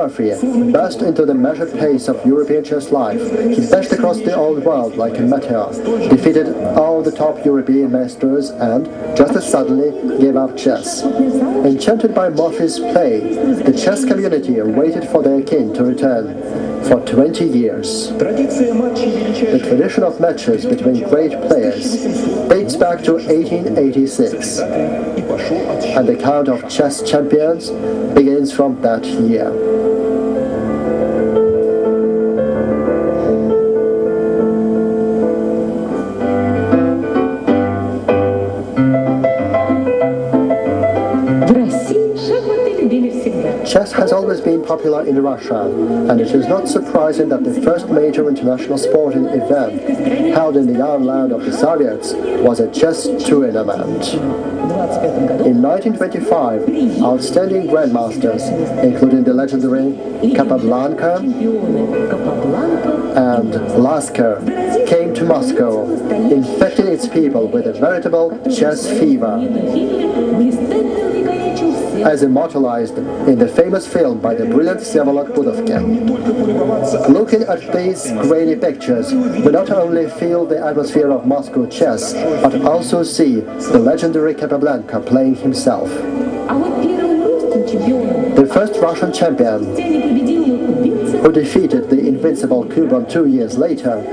Morphy burst into the measured pace of European chess life. He dashed across the old world like a meteor, defeated all the top European masters, and, just as suddenly, gave up chess. Enchanted by Morphy's play, the chess community waited for their king to return. For 20 years. The tradition of matches between great players dates back to 1886, and the count of chess champions begins from that year. Chess has always been popular in Russia, and it is not surprising that the first major international sporting event held in the young land of the Soviets was a chess tournament. In 1925, outstanding grandmasters, including the legendary Capablanca and Lasker, came to Moscow, infecting its people with a veritable chess fever, as immortalized in the famous film by the brilliant Vsevolod Pudovkin. Looking at these grainy pictures, we not only feel the atmosphere of Moscow chess, but also see the legendary Capablanca playing himself. The first Russian champion, who defeated the invincible Kuban 2 years later,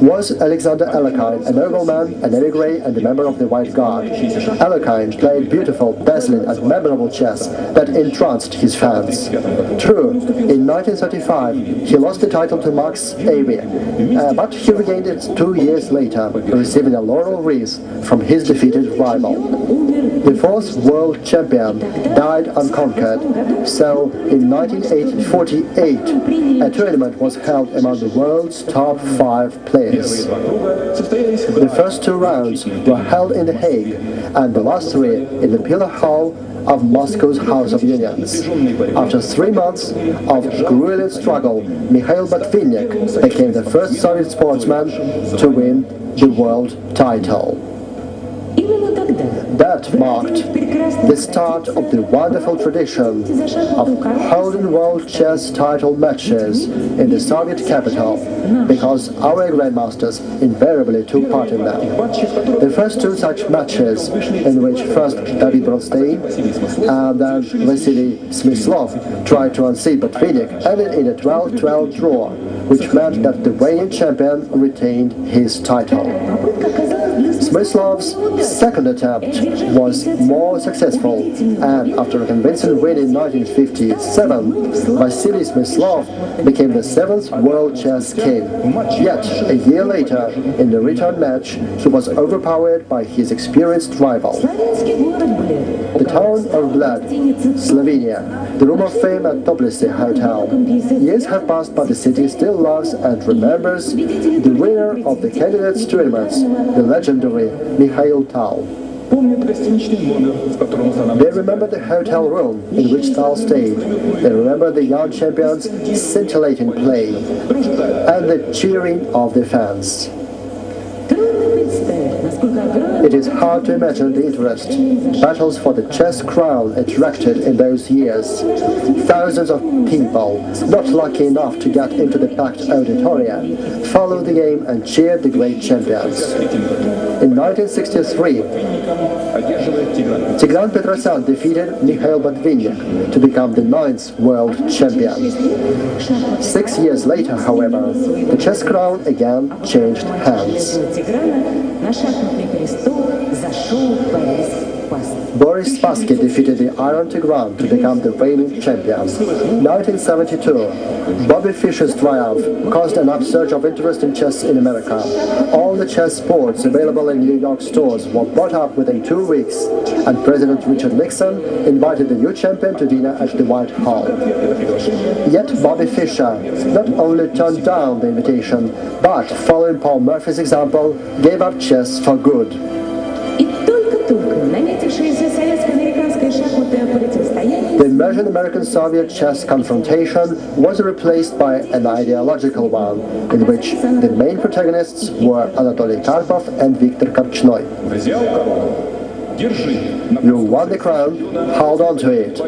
was Alexander Alekhine, a nobleman, an emigre, and a member of the White Guard. Alekhine played beautiful, dazzling, and memorable chess that entranced his fans. True, in 1935 he lost the title to Max Avey, but he regained it 2 years later, receiving a laurel wreath from his defeated rival. The fourth world champion died unconquered, so in 1948 a tournament was held among the world's top 5 players. The first 2 rounds were held in The Hague, and the last 3 in the Pillar Hall of Moscow's House of Unions. After 3 months of grueling struggle, Mikhail Botvinnik became the first Soviet sportsman to win the world title. That marked the start of the wonderful tradition of holding world chess title matches in the Soviet capital, because our grandmasters invariably took part in them. The first 2 such matches, in which first David Bronstein and then Vasily Smyslov tried to unseat Botvinnik, ended in a 12-12 draw, which meant that the reigning champion retained his title. Smyslov's second attempt was more successful, and after a convincing win in 1957, Vasily Smyslov became the 7th world chess king. Yet, a year later, in the return match, he was overpowered by his experienced rival. The town of Bled, Slovenia, the room of fame at Toplice Hotel. Years have passed, but the city still loves and remembers the winner of the candidates' tournaments, the legendary Mikhail Tal. They remember the hotel room in which Tal stayed. They remember the young champion's scintillating play and the cheering of the fans. It is hard to imagine the interest battles for the chess crown attracted in those years. Thousands of people, not lucky enough to get into the packed auditorium, followed the game and cheered the great champions. In 1963, Tigran Petrosyan defeated Mikhail Botvinnik to become the 9th world champion. 6 years later, however, the chess crown again changed hands. Boris Spassky defeated the Iron Tigran to become the reigning champion. 1972, Bobby Fischer's triumph caused an upsurge of interest in chess in America. All the chess sports available in New York stores were bought up within 2 weeks, and President Richard Nixon invited the new champion to dinner at the White Hall. Yet Bobby Fischer not only turned down the invitation, but, following Paul Morphy's example, gave up chess for good. The emerging American-Soviet chess confrontation was replaced by an ideological one, in which the main protagonists were Anatoly Karpov and Viktor Korchnoi. You won the crown, hold on to it.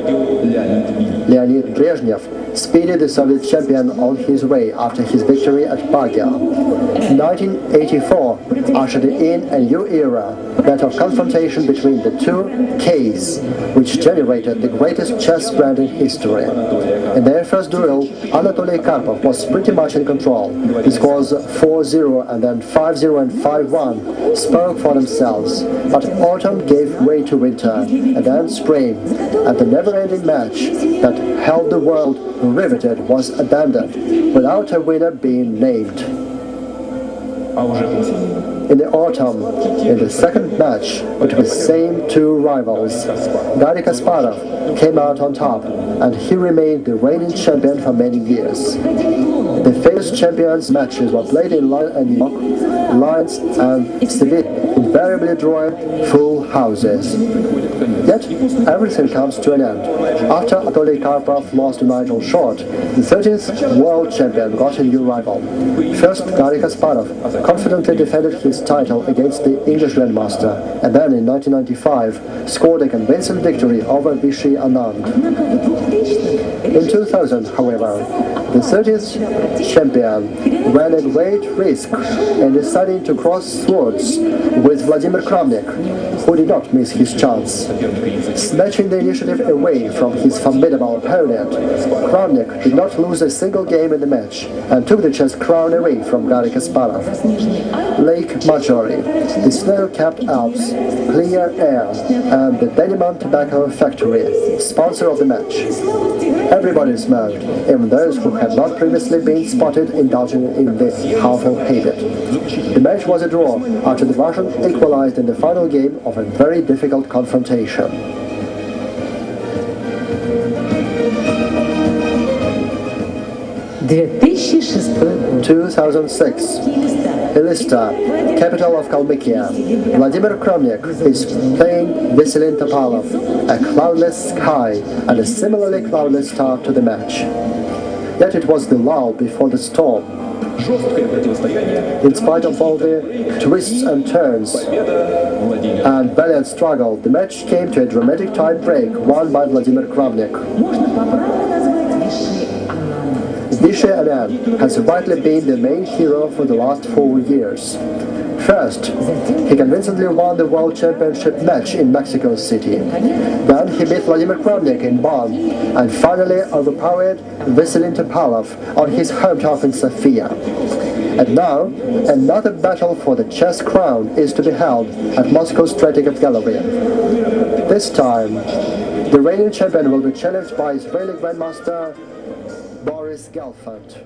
Leonid Brezhnev speeded the Soviet champion on his way after his victory at Baga. 1984 ushered in a new era, that of confrontation between the two Ks, which generated the greatest chess brand in history. In their first duel, Anatoly Karpov was pretty much in control. The scores 4-0 and then 5-0 and 5-1 spoke for themselves, but autumn gave way to winter, and then spring, and the never-ending match that held the world riveted was abandoned, without a winner being named. In the autumn, in the second match between the same two rivals, Garry Kasparov came out on top, and he remained the reigning champion for many years. The famous champions' matches were played in Lines and Seville, invariably drawing full houses. Yet, everything comes to an end. After Anatoly Karpov lost to Nigel Short, the 13th world champion got a new rival. First, Garry Kasparov confidently defended his title against the English Grandmaster, and then in 1995 scored a convincing victory over Vishy Anand. In 2000, however, the 30th champion ran a great risk in deciding to cross swords with Vladimir Kramnik, who did not miss his chance. Snatching the initiative away from his formidable opponent, Kramnik did not lose a single game in the match and took the chess crown away from Garry Kasparov. Lake Marjorie, the snow-capped Alps, clear air, and the Denimont Tobacco Factory, sponsor of the match. Everybody smoked, even those who had not previously been spotted indulging in the harmful habit. The match was a draw after the Russian equalized in the final game of a very difficult confrontation. (2006) 2006. Elista, capital of Kalmykia. Vladimir Kramnik is playing Vasilin Topalov, a cloudless sky and a similarly cloudless start to the match. Yet it was the lull before the storm. In spite of all the twists and turns and valiant struggle, the match came to a dramatic tie break won by Vladimir Kramnik. Vishy Anand has rightly been the main hero for the last 4 years. First, he convincingly won the World Championship match in Mexico City. Then he beat Vladimir Kramnik in Bonn, and finally overpowered Vasilin Topalov on his home turf in Sofia. And now, another battle for the chess crown is to be held at Moscow's Tretyakov Gallery. This time, the reigning champion will be challenged by Israeli Grandmaster Boris Gelfand.